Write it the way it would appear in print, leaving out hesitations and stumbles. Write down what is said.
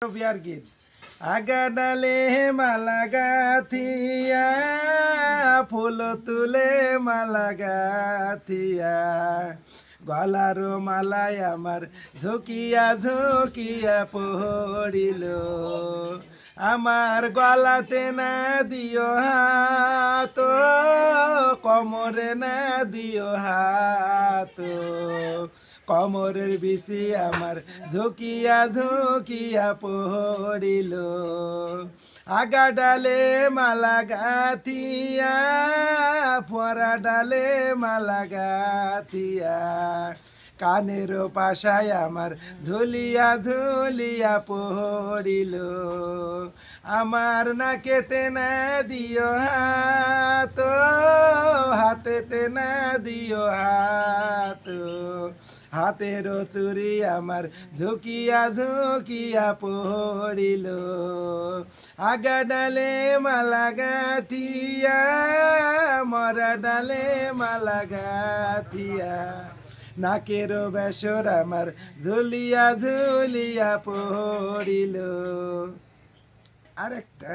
বিয়ার গীত আগা ডালে মালা গাথিয়া ফুল তুলে মালা গাথিয়া গলার মালায় আমার ঝুঁকিয়া ঝুঁকিয়া পড়িল আমার গলাতে না দিও হাত কমরে না দিও হাত কমরের বিচি আমার ঝুঁকিয়া ঝুঁকিয়া পড়িল আগা ডালে মালা গাথিয়া পরা ডালে মালা গাথিয়া কানের পাশায় আমার ঝুলিয়া ঝুলিয়া পড়িল আমার নাকেতে না দিও হাত হাতেতে না দিও হাত হাতের চুরি আমার ঝুঁকিয়া ঝুঁকিয়া পড়িল আগা ডালে মালা গাথিয়া মরা ডালে মালা গাথিয়া নাকের বেসর আমার ঝুলিয়া ঝুলিয়া পড়িল আরেকটা